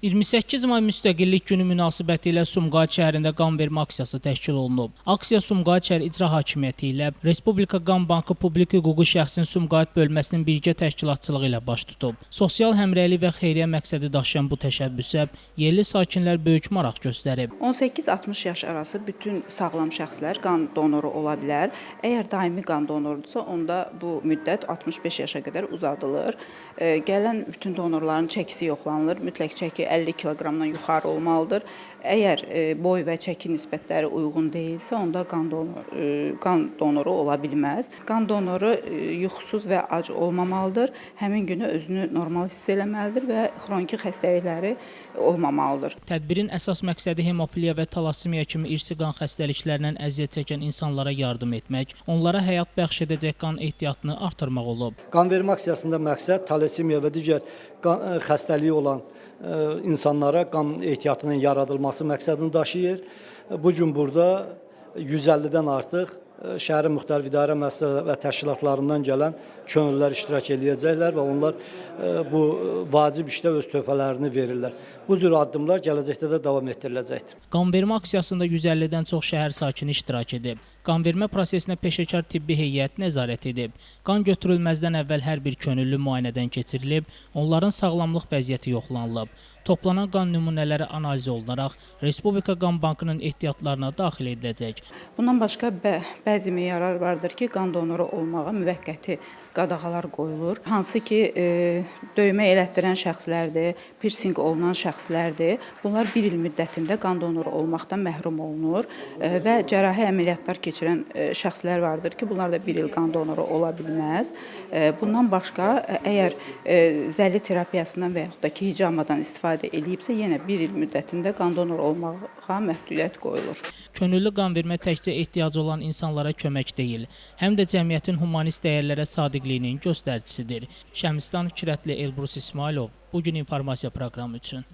28 may Müstəqillik Günü münasibətilə Sumqayıt şəhərində qan vermə aksiyası təşkil olunub. Aksiya Sumqayıt şəhər İcra Hakimiyyəti ilə Respublika Qan Bankı Publik Hüquqi Şəxsin Sumqayıt bölməsinin birgə təşkilatçılığı ilə baş tutub. Sosial həmrəylik və xeyriyyə məqsədi daşıyan bu təşəbbüsə yerli sakinlər böyük maraq göstərib. 18-60 yaş arası bütün sağlam şəxslər qan donoru ola bilər. Əgər daimi qan donorudursa, onda bu müddət 65 yaşa qədər uzadılır. Gələn bütün donorların çəkisi yoxlanılır. Mütləq çəki 50 kiloqramdan yuxarı olmalıdır. Əgər boy və çəki nisbətləri uyğun deyilsə, onda qan donoru ola bilməz. Qan donoru yuxusuz və ac olmamalıdır. Həmin günü özünü normal hiss eləməlidir və xroniki xəstəlikləri olmamalıdır. Tədbirin əsas məqsədi hemofiliya və talassemiya kimi irsi qan xəstəliklərindən əziyyət çəkən insanlara yardım etmək, onlara həyat bəxş edəcək qan ehtiyatını artırmaq olub. Qan vermə aksiyasında məqsəd talassemiya və digər qan xəstəliyi olan insanlara qan ehtiyatının yaradılması məqsədini daşıyır. Bu gün burada 150-dən artıq şəhərin müxtəlif idarə müəssisələri və təşkilatlarından gələn könüllülər iştirak edəcəklər və onlar bu vacib işdə öz töhfələrini verirlər. Bu cür addımlar gələcəkdə də davam etdiriləcəkdir. Qanvermə aksiyasında 150-dən çox şəhər sakini iştirak edib. Qanvermə prosesinə peşəkar tibbi heyət nəzarət edib. Qan götürülməzdən əvvəl hər bir könüllü müayinədən keçirilib, onların sağlamlıq vəziyyəti yoxlanılıb. Toplanan qan nümunələri analiz olunaraq Respublika Qan Bankının ehtiyatlarına daxil ediləcək. Bundan başqa bəzi meyarlar vardır ki, qan donoru olmağa müvəqqəti qadağalar qoyulur. Hansı ki, döymə elətdirən şəxslərdir, piercing olunan şəxslərdir. Bunlar bir il müddətində qan donoru olmaqdan məhrum olunur və cərrahi əməliyyatlar keçirən şəxslər vardır ki, bunlar da bir il qan donoru ola bilməz. Bundan başqa, əgər zəlli terapiyasından və yaxud da ki, hicamadan istifadə edibsə, yenə bir il müddətində qan donoru olmağa məhdudiyyət qoyulur. Könüllü qan vermə təkcə ehtiyacı olan insanlara kömək deyil, həm də cəmiyyətin humanist dəyərlərə sadiqliyinin göstəricisidir. Şəmstan Kirətli, Elbrus İsmailov, Bugün İnformasiya proqramı üçün.